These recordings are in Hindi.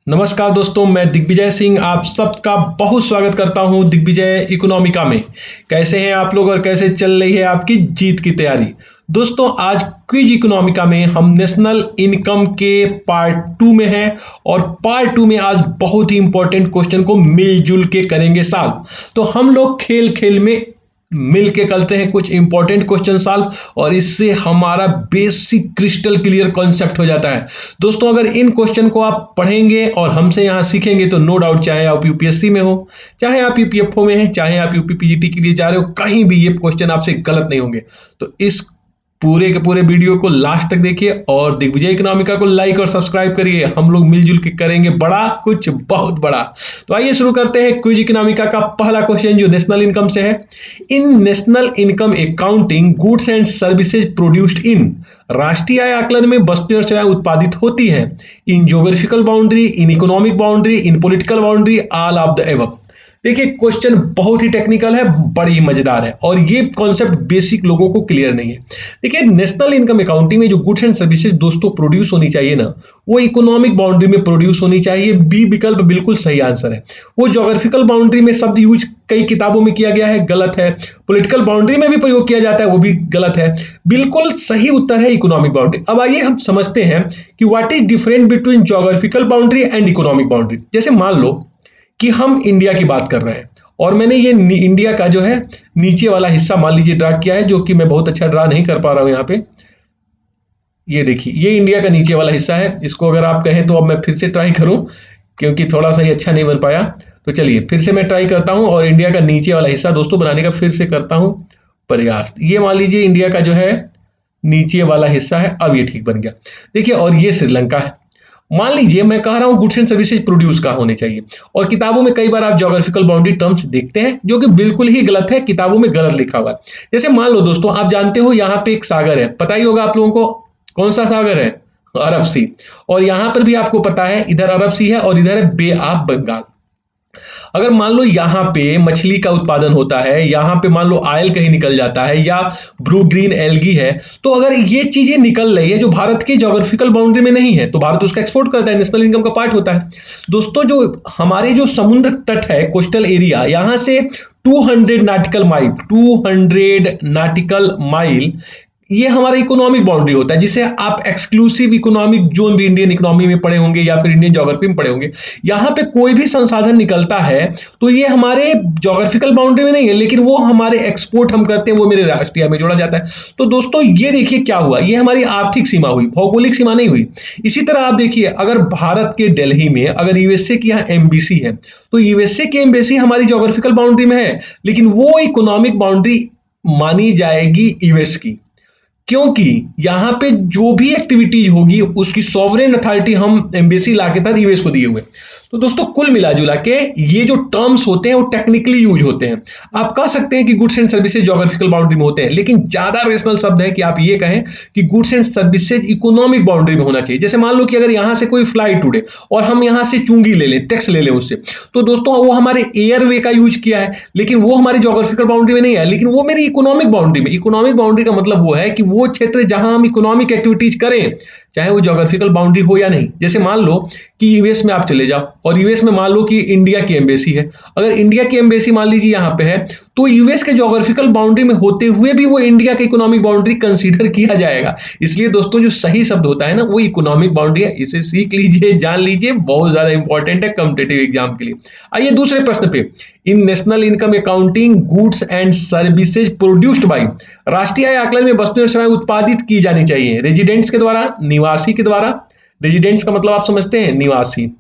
नमस्कार दोस्तों, मैं दिग्विजय सिंह आप सबका बहुत स्वागत करता हूं दिग्विजय इकोनॉमिका में। कैसे हैं आप लोग और कैसे चल रही है आपकी जीत की तैयारी। दोस्तों, आज क्विज इकोनॉमिका में हम नेशनल इनकम के पार्ट 2 में हैं और पार्ट 2 में आज बहुत ही इंपॉर्टेंट क्वेश्चन को मिलजुल के करेंगे सॉल्व। तो हम लोग खेल खेल में मिल के करते हैं कुछ इंपॉर्टेंट क्वेश्चन सॉल्व और इससे हमारा बेसिक क्रिस्टल क्लियर कॉन्सेप्ट हो जाता है। दोस्तों, अगर इन क्वेश्चन को आप पढ़ेंगे और हमसे यहां सीखेंगे तो नो डाउट, चाहे आप यूपीएससी में हो, चाहे आप यूपीएफओ में हैं, चाहे आप यूपीपीजीटी के लिए जा रहे हो, कहीं भी ये क्वेश्चन आपसे गलत नहीं होंगे। तो इस पूरे के पूरे वीडियो को लास्ट तक देखिए और दिग्विजय इकोनॉमिका को लाइक और सब्सक्राइब करिए। हम लोग मिलजुल के करेंगे बड़ा, कुछ बहुत बड़ा। तो आइए शुरू करते हैं क्विज इकोनॉमिका का पहला क्वेश्चन जो नेशनल इनकम से है। In national income accounting goods and services produced in, राष्ट्रीय आय आकलन में वस्तुएं और सेवाएं उत्पादित होती हैं। In geographical boundary, in economic boundary, in political boundary, all of the above. देखिए, क्वेश्चन बहुत ही टेक्निकल है, बड़ी मजेदार है और ये कॉन्सेप्ट बेसिक लोगों को क्लियर नहीं है। देखिए, नेशनल इनकम अकाउंटिंग में जो गुड्स एंड सर्विसेज दोस्तों प्रोड्यूस होनी चाहिए ना, वो इकोनॉमिक बाउंड्री में प्रोड्यूस होनी चाहिए। बी विकल्प बिल्कुल सही आंसर है। वो ज्योग्राफिकल बाउंड्री में शब्द यूज कई किताबों में किया गया है, गलत है। पॉलिटिकल बाउंड्री में भी प्रयोग किया जाता है, वो भी गलत है। बिल्कुल सही उत्तर है इकोनॉमिक बाउंड्री। अब आइए हम समझते हैं कि what is different between geographical boundary and economic boundary. जैसे मान लो कि हम इंडिया की बात कर रहे हैं और मैंने ये इंडिया का जो है नीचे वाला हिस्सा मान लीजिए ड्रा किया है, जो कि मैं बहुत अच्छा ड्रा नहीं कर पा रहा हूं यहाँ पे। ये देखिए, ये इंडिया का नीचे वाला हिस्सा है। इसको अगर आप कहें तो अब मैं फिर से ट्राई करूं, क्योंकि थोड़ा सा ही अच्छा नहीं बन पाया। तो चलिए फिर से मैं ट्राई करता हूं और इंडिया का नीचे वाला हिस्सा दोस्तों बनाने का फिर से करता हूं प्रयास। ये मान लीजिए इंडिया का जो है नीचे वाला हिस्सा है। अब ये ठीक बन गया। देखिए, और ये श्रीलंका है। मान लीजिए मैं कह रहा हूं गुड्स एंड सर्विसेज प्रोड्यूस कहां होने चाहिए, और किताबों में कई बार आप ज्योग्राफिकल बाउंड्री टर्म्स देखते हैं जो कि बिल्कुल ही गलत है, किताबों में गलत लिखा हुआ है। जैसे मान लो दोस्तों, आप जानते हो यहां पे एक सागर है, पता ही होगा आप लोगों को कौन सा सागर है, अरब सी। और यहां पर भी आपको पता है इधर अरब सी है और इधर है बे ऑफ बंगाल। अगर मान लो यहाँ पे मछली का उत्पादन होता है, यहाँ पे मान लो ऑयल कहीं निकल जाता है या ब्लू ग्रीन एल्गी है, तो अगर ये चीजें निकल रही है जो भारत की ज्योग्राफिकल बाउंड्री में नहीं है तो भारत उसका एक्सपोर्ट करता है, नेशनल इनकम का पार्ट होता है। दोस्तों, जो हमारे जो समुद्र तट है, कोस्टल एरिया, यहां से 200 नाटिकल माइल 200 नाटिकल माइल ये हमारा इकोनॉमिक बाउंड्री होता है, जिसे आप एक्सक्लूसिव इकोनॉमिक जोन भी इंडियन इकोनॉमी में पढ़े होंगे या फिर इंडियन ज्योग्राफी में पढ़े होंगे। यहां पे कोई भी संसाधन निकलता है तो ये हमारे ज्योग्राफिकल बाउंड्री में नहीं है, लेकिन वो हमारे एक्सपोर्ट हम करते हैं, वो मेरे राष्ट्रीय में जोड़ा जाता है। तो दोस्तों, ये देखिए क्या हुआ, ये हमारी आर्थिक सीमा हुई, भौगोलिक सीमा नहीं हुई। इसी तरह आप देखिए, अगर भारत के दिल्ली में अगर यूएसए की यहाँ एम्बेसी है तो यूएसए की एम्बेसी हमारी ज्योग्राफिकल बाउंड्री में है, लेकिन वो इकोनॉमिक बाउंड्री मानी जाएगी यूएस की, क्योंकि यहां पे जो भी एक्टिविटीज होगी उसकी सॉवरेन अथॉरिटी हम एम्बेसी ला के तहत यूएस को दिए हुए। तो दोस्तों, कुल मिला जुला के ये जो टर्म्स होते हैं वो टेक्निकली यूज होते हैं। आप कह सकते हैं कि goods and services geographical boundary में होते हैं, लेकिन ज्यादा रेशनल शब्द है कि आप ये कहें कि goods and services economic boundary में होना चाहिए। जैसे मान लो कि अगर यहां से कोई फ्लाइट उड़े और हम यहां से चुंगी ले लें, टैक्स ले लें उससे, तो दोस्तों वो हमारे एयरवे का यूज किया है, लेकिन वो हमारी ज्योग्राफिकल बाउंड्री में नहीं है, लेकिन वो मेरी इकोनॉमिक बाउंड्री में। इकोनॉमिक बाउंड्री का मतलब वो है कि वो क्षेत्र जहां हम इकोनॉमिक एक्टिविटीज करें, चाहे वो ज्योग्राफिकल बाउंड्री हो या नहीं। जैसे मान लो कि यूएस में आप चले जाओ और यूएस में मान लो कि इंडिया की एम्बेसी है। अगर इंडिया की एम्बेसी मान लीजिए यहां पे है, तो यूएस के ज्योग्राफिकल बाउंड्री में होते हुए भी वो इंडिया के इकोनॉमिक बाउंड्री कंसीडर किया जाएगा। इसलिए दोस्तों, जो सही शब्द होता है ना, वो इकोनॉमिक बाउंड्री है। इसे सीख लीजिए, जान लीजिए, बहुत ज्यादा इंपॉर्टेंट है कॉम्पिटिटिव एग्जाम के लिए। आइए दूसरे प्रश्न पे। In national income accounting goods and services produced by, राष्ट्रीय आय आकलन में वस्तुएं और सेवाएं उत्पादित की जानी चाहिए रेजिडेंट्स के द्वारा, निवासी के द्वारा। रेजिडेंट्स का मतलब आप समझते हैं, निवासी।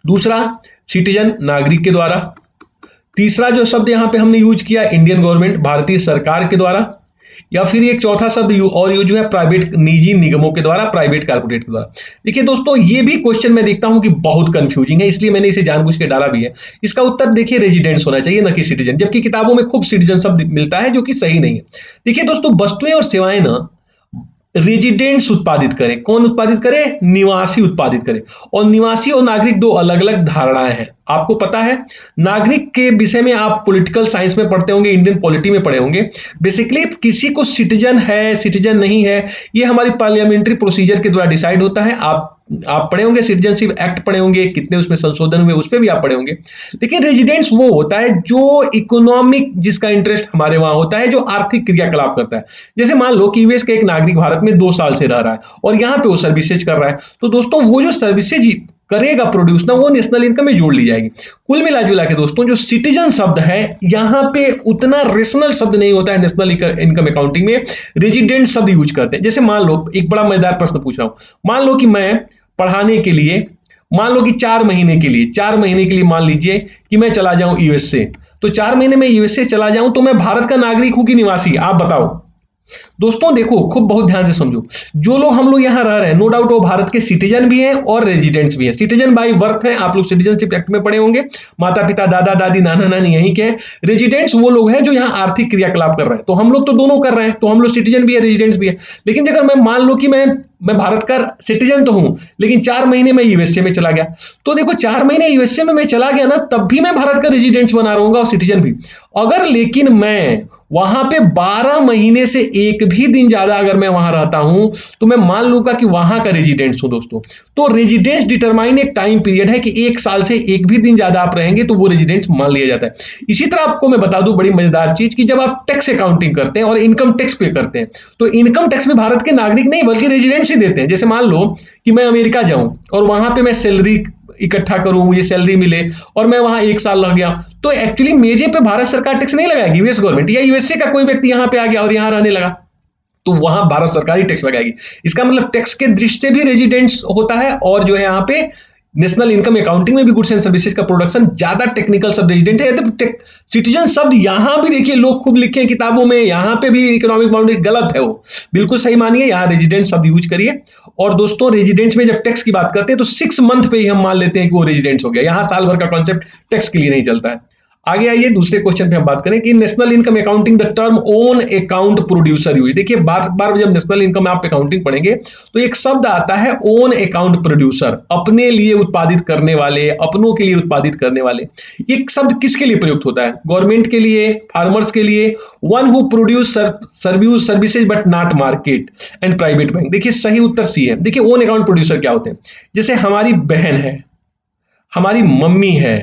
दूसरा, सिटीजन, नागरिक के द्वारा। तीसरा जो शब्द यहां पे हमने यूज किया, इंडियन गवर्नमेंट, भारतीय सरकार के द्वारा। या फिर एक चौथा शब्द और यूज है, प्राइवेट, निजी निगमों के द्वारा, प्राइवेट कारपोरेट के द्वारा। देखिए दोस्तों, ये भी क्वेश्चन मैं देखता हूं कि बहुत कंफ्यूजिंग है, इसलिए मैंने इसे जानबूझ के डाला भी है। इसका उत्तर देखिए रेजिडेंट्स होना चाहिए, न कि सिटीजन, जबकि किताबों में खूब सिटीजन शब्द मिलता है जो कि सही नहीं है। देखिए दोस्तों, वस्तुएं और सेवाएं ना रेजिडेंट्स उत्पादित करें। कौन उत्पादित करे? निवासी उत्पादित करे। और निवासी और नागरिक दो अलग अलग धारणाएं हैं। आपको पता है, नागरिक के विषय में आप पॉलिटिकल साइंस में पढ़ते होंगे, इंडियन पॉलिटी में पढ़े होंगे। बेसिकली किसी को सिटीजन है, सिटीजन नहीं है, ये हमारी पार्लियामेंट्री प्रोसीजर के द्वारा डिसाइड होता है। आप पढ़े होंगे, सिटीजनशिप एक्ट पढ़े होंगे, कितने उसमें संशोधन हुए उस पर भी आप पढ़े होंगे। लेकिन रेजिडेंट्स वो होता है जो इकोनॉमिक, जिसका इंटरेस्ट हमारे वहां होता है, जो आर्थिक क्रियाकलाप करता है। जैसे मान लो कि यूएस का एक नागरिक भारत में 2 साल से रह रहा है और यहाँ पे वो सर्विसेज कर रहा है, तो दोस्तों वो जो सर्विसेज करेगा प्रोड्यूस ना, वो नेशनल इनकम में जोड़ ली जाएगी। कुल मिला जुला के दोस्तों, जो सिटीजन शब्द है यहाँ पे उतना रेशनल शब्द नहीं होता है नेशनल इनकम अकाउंटिंग में, रेजिडेंट शब्द यूज करते हैं। जैसे मान लो, एक बड़ा मजेदार प्रश्न पूछ रहा हूं, मान लो कि मैं पढ़ाने के लिए, मान लो कि 4 महीने के लिए मान लीजिए कि मैं चला जाऊं यूएसए, तो 4 महीने में यूएसए चला जाऊं तो मैं भारत का नागरिक हूं कि निवासी, आप बताओ। दोस्तों देखो, खूब बहुत ध्यान से समझो, जो लोग हम लोग यहाँ रह रहे हैं, नो डाउट वो भारत के सिटीजन भी हैं और रेजिडेंट्स भी हैं। सिटीजन बाय बर्थ है, आप लोग सिटीजनशिप एक्ट में पढ़े होंगे, माता पिता, दादा दादी, नाना नानी यहीं के हैं। रेजिडेंट्स वो लोग हैं जो यहाँ आर्थिक क्रियाकलाप कर रहे हैं, तो हम लोग तो दोनों कर रहे हैं, तो हम लोग सिटीजन भी है, रेजिडेंट्स भी है। लेकिन अगर मैं मान लो कि मैं भारत का सिटीजन तो हूं, लेकिन 4 महीने में यूएसए में चला गया, तो देखो 4 महीने यूएसए में मैं चला गया ना, तब भी मैं भारत का रेजिडेंट्स बना रहूंगा और सिटीजन भी। अगर लेकिन मैं वहां पे 12 महीने से एक भी दिन ज्यादा अगर मैं वहां रहता हूं, तो मैं मान लूंगा कि वहां का रेजिडेंट्स हूं दोस्तों। तो रेजिडेंस डिटरमाइन एक टाइम पीरियड है कि 1 साल से एक भी दिन ज्यादा आप रहेंगे तो वो रेजिडेंट्स मान लिया जाता है। इसी तरह आपको मैं बता दूं बड़ी मजेदार चीज, कि जब आप टैक्स अकाउंटिंग करते हैं और इनकम टैक्स पे करते हैं, तो इनकम टैक्स में भारत के नागरिक नहीं बल्कि रेजिडेंट्स ही देते हैं। जैसे मान लो कि मैं अमेरिका जाऊं और वहां पे मैं सैलरी इकट्ठा करूं, मुझे सैलरी मिले और मैं वहां 1 साल रह गया, तो एक्चुअली मेरे पे भारत सरकार टैक्स नहीं लगाएगी, यूएस गवर्नमेंट, या यूएसए का कोई व्यक्ति यहां पे आ गया और यहां रहने लगा, तो वहां भारत सरकार ही टैक्स लगाएगी। इसका मतलब टैक्स के दृष्टि से भी रेजिडेंट्स होता है, और जो है यहाँ पे नेशनल इनकम अकाउंटिंग में भी गुड्स एंड सर्विसेज का प्रोडक्शन ज्यादा टेक्निकल शब्द रेजिडेंट है। तो सिटीजन शब्द यहां भी देखिए लोग खूब लिखे हैं किताबों में, यहां पे भी इकोनॉमिक बाउंड्री गलत है, वो बिल्कुल सही मानिए, यहां रेजिडेंट शब्द यूज करिए। और दोस्तों रेजिडेंट्स में जब टैक्स की बात करते हैं तो 6 मंथ पे ही हम मान लेते हैं कि वो रेजिडेंट्स हो गया, यहां साल भर का कॉन्सेप्ट टैक्स के लिए नहीं चलता है। आगे आइए दूसरे क्वेश्चन पे हम बात करें कि national income accounting the term own account producer use. देखिए बार बार जब नेशनल इनकम आप अकाउंटिंग पढ़ेंगे तो एक शब्द आता है ओन अकाउंट प्रोड्यूसर, अपने लिए उत्पादित करने वाले, अपनों के लिए उत्पादित करने वाले। ये शब्द किसके लिए प्रयुक्त होता है? गवर्नमेंट के लिए, फार्मर्स के लिए, one who produce services but not market, and private bank. देखिए सही उत्तर सी है। देखिए ओन अकाउंट प्रोड्यूसर क्या होते हैं? जैसे हमारी बहन है, हमारी मम्मी है,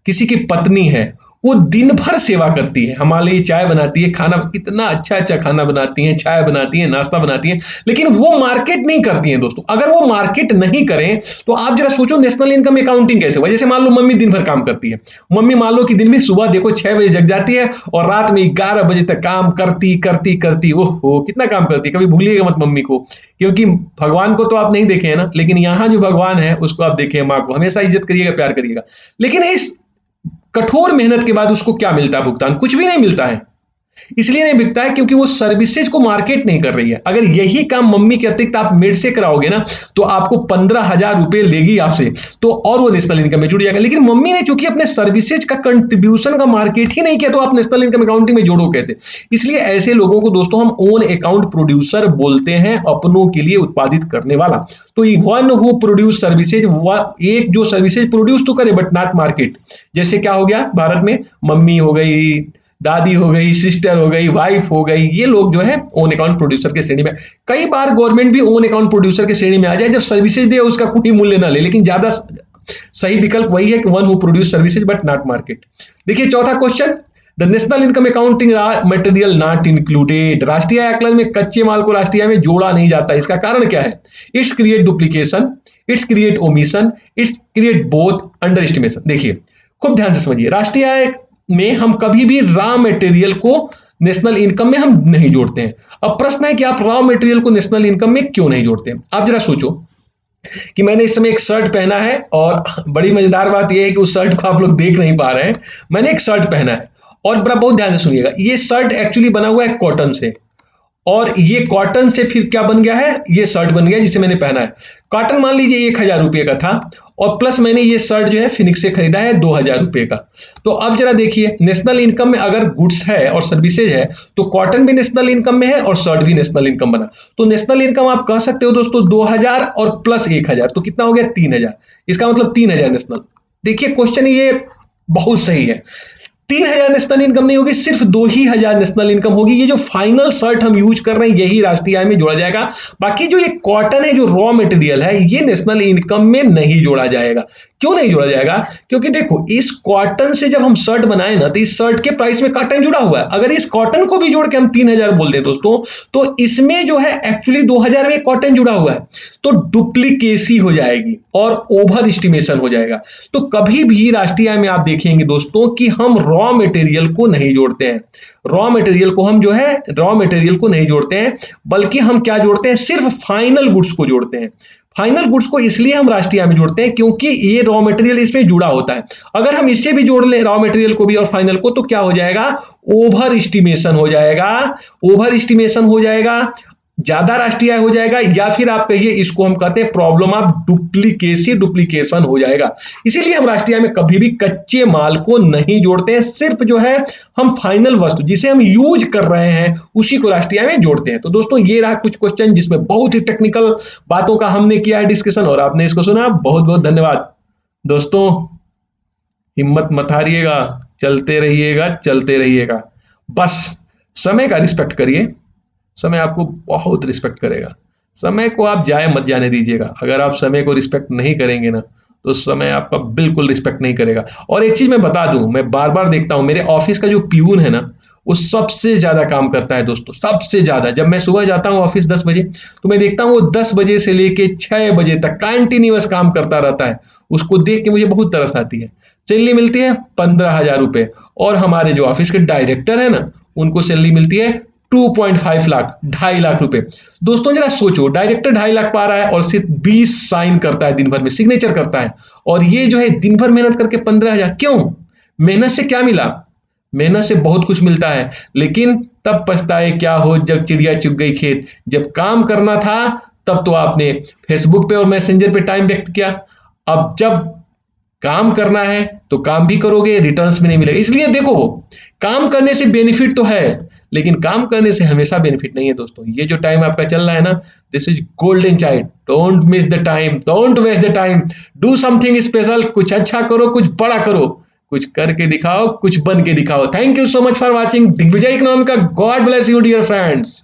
किसी की पत्नी है, वो दिन भर सेवा करती है, हमारे लिए चाय बनाती है, खाना इतना अच्छा अच्छा खाना बनाती हैं, चाय बनाती हैं, नाश्ता बनाती हैं, लेकिन वो मार्केट नहीं करती हैं दोस्तों। अगर वो मार्केट नहीं करें तो आप जरा सोचो नेशनल इनकम अकाउंटिंग कैसे होगा। जैसे मान लो मम्मी दिन भर काम करती है, मम्मी मान लो कि दिन में सुबह देखो 6 बजे जग जाती है और रात में 11 बजे तक काम करती करती करती, ओहो कितना काम करती है। कभी भूलिएगा मत मम्मी को, क्योंकि भगवान को तो आप नहीं देखे हैं ना, लेकिन यहाँ जो भगवान है उसको आप देखे, माँ को हमेशा इज्जत करिएगा, प्यार करिएगा। लेकिन इस कठोर मेहनत के बाद उसको क्या मिलता है? भुगतान कुछ भी नहीं मिलता है। इसलिए नहीं बिकता है क्योंकि वो सर्विसेज को मार्केट नहीं कर रही है। अगर यही काम मम्मी के अतिरिक्त आप मेड से कराओगे ना, तो आपको 15,000 रुपए लेगी आपसे, तो और वो नेशनल इनकम में जुड़ जाएगा। लेकिन मम्मी ने चूंकि अपने सर्विसेज का कंट्रीब्यूशन का मार्केट ही नहीं किया, तो आप नेशनल इनकम अकाउंटिंग में जोड़ो कैसे? इसलिए ऐसे लोगों को दोस्तों हम ओन अकाउंट प्रोड्यूसर बोलते हैं, अपनों के लिए उत्पादित करने वाला। तो वन हु प्रोड्यूस सर्विसेज, एक जो सर्विसेज प्रोड्यूस तो करे बट नॉट मार्केट। जैसे क्या हो गया भारत में, मम्मी हो गई, दादी हो गई, सिस्टर हो गई, वाइफ हो गई, ये लोग जो है ओन अकाउंट प्रोड्यूसर के श्रेणी में। कई बार गवर्नमेंट भी ओन अकाउंट प्रोड्यूसर के श्रेणी में आ जाए जब सर्विसेज दे उसका कोई मूल्य ना ले, लेकिन ज्यादा सही विकल्प वही है कि one who produce services but not market. देखिए चौथा question, the national income accounting material not included. राष्ट्रीय आकलन में कच्चे माल को राष्ट्रीय में जोड़ा नहीं जाता, इसका कारण क्या है? It's create duplication, it's create omission, it's create both under estimation. देखिए खूब ध्यान से समझिए, राष्ट्रीय आय में हम कभी भी रॉ मटेरियल को नेशनल इनकम में हम नहीं जोड़ते हैं। अब प्रश्न है कि आप रॉ मटेरियल को नेशनल इनकम में क्यों नहीं जोड़ते हैं? आप जरा सोचो कि मैंने इस समय एक शर्ट पहना है, और बड़ी मजेदार बात यह है कि उस शर्ट को आप लोग देख नहीं पा रहे हैं। मैंने एक शर्ट पहना है, और बड़ा बहुत ध्यान से सुनिएगा, ये शर्ट एक्चुअली बना हुआ है कॉटन से, और ये कॉटन से फिर क्या बन गया है? ये शर्ट बन गया जिसे मैंने पहना है। कॉटन मान लीजिए 1,000 रुपये का था, और प्लस मैंने ये शर्ट जो है फिनिक्स से खरीदा है 2,000 रुपये का। तो अब जरा देखिए, नेशनल इनकम में अगर गुड्स है और सर्विसेज है तो कॉटन भी नेशनल इनकम में है और शर्ट भी नेशनल इनकम बना। तो नेशनल इनकम आप कह सकते हो दोस्तों 2,000 और प्लस 1,000, तो कितना हो गया? 3,000। इसका मतलब 3,000 नेशनल। देखिए क्वेश्चन ये बहुत सही है। 3,000 नेशनल इनकम नहीं होगी, सिर्फ 2,000 नेशनल इनकम होगी। ये जो फाइनल शर्ट हम यूज कर रहे हैं यही राष्ट्रीय आय में जोड़ा जाएगा। बाकी जो ये कॉटन है, जो रॉ मटेरियल है, ये नेशनल इनकम में नहीं जोड़ा जाएगा। क्यों नहीं जोड़ा जाएगा? क्योंकि देखो, इस कॉटन से जब हम शर्ट बनाए ना, तो इस शर्ट के प्राइस में कॉटन जुड़ा हुआ है। अगर इस कॉटन को भी जोड़ के हम 3,000 बोल दें दोस्तों, तो इसमें जो है एक्चुअली 2,000 में कॉटन जुड़ा हुआ है, तो डुप्लीकेसी हो जाएगी और ओवर एस्टिमेशन हो जाएगा। तो कभी भी राष्ट्रीय आय में आप देखेंगे दोस्तों कि हम रॉ मटेरियल को नहीं जोड़ते हैं। रॉ मटेरियल को हम जो है रॉ मटेरियल को नहीं जोड़ते हैं, बल्कि हम क्या जोड़ते हैं? सिर्फ फाइनल गुड्स को जोड़ते हैं। फाइनल गुड्स को इसलिए हम राष्ट्रीय आय में जोड़ते हैं क्योंकि ये रॉ मटेरियल इसमें जुड़ा होता है। अगर हम इससे भी जोड़ लें रॉ मटेरियल को भी और फाइनल को, तो क्या हो जाएगा? ओवर एस्टिमेशन हो जाएगा। ओवर एस्टिमेशन हो जाएगा, ज्यादा राष्ट्रीय आय हो जाएगा, या फिर आप कहिए इसको हम कहते हैं प्रॉब्लम ऑफ डुप्लीकेसी, डुप्लीकेशन हो जाएगा। इसीलिए हम राष्ट्रीय आय में कभी भी कच्चे माल को नहीं जोड़ते हैं। सिर्फ जो है हम फाइनल वस्तु जिसे हम यूज कर रहे हैं उसी को राष्ट्रीय आय में जोड़ते हैं। तो दोस्तों ये रहा कुछ क्वेश्चन जिसमें बहुत ही टेक्निकल बातों का हमने किया है डिस्कशन, और आपने इसको सुना। बहुत बहुत धन्यवाद दोस्तों। हिम्मत मत हारिएगा, चलते रहिएगा, चलते रहिएगा। बस समय का रिस्पेक्ट करिए, समय आपको बहुत रिस्पेक्ट करेगा। समय को आप जाए मत जाने दीजिएगा। अगर आप समय को रिस्पेक्ट नहीं करेंगे ना, तो समय आपका बिल्कुल रिस्पेक्ट नहीं करेगा। और एक चीज मैं बता दूं, मैं बार बार देखता हूं, मेरे ऑफिस का जो प्यून है ना, वो सबसे ज्यादा काम करता है दोस्तों, सबसे ज्यादा। जब मैं सुबह जाता हूं ऑफिस 10 बजे, तो मैं देखता हूं वो 10 बजे से लेके 6 बजे तक कंटिन्यूअस काम करता रहता है। उसको देख के मुझे बहुत तरस आती है। सैलरी मिलती है 15,000 रुपए, और हमारे जो ऑफिस के डायरेक्टर है ना, उनको सैलरी मिलती है 2.5 लाख, 2.5 लाख रुपए। दोस्तों जरा सोचो, डायरेक्टर 2.5 लाख पा रहा है और सिर्फ 20 साइन करता है दिन भर में, सिग्नेचर करता है, और ये जो है दिन भर मेहनत करके 15,000। क्यों? मेहनत से क्या मिला? मेहनत से बहुत कुछ मिलता है, लेकिन तब पछताए क्या हो जब चिड़िया चुग गई खेत। जब काम करना था तब तो आपने फेसबुक पे और मैसेंजर पे टाइम व्यक्त किया। अब जब काम करना है तो काम भी करोगे, रिटर्न्स भी नहीं मिलेगा। इसलिए देखो, काम करने से बेनिफिट तो है, लेकिन काम करने से हमेशा बेनिफिट नहीं है दोस्तों। ये जो टाइम आपका चल रहा है ना, this is golden child. Don't miss the time, don't waste the time. Do something special, कुछ अच्छा करो, कुछ बड़ा करो, कुछ करके दिखाओ, कुछ बन के दिखाओ। Thank you so much for watching Digvijay economy का। God bless you dear friends.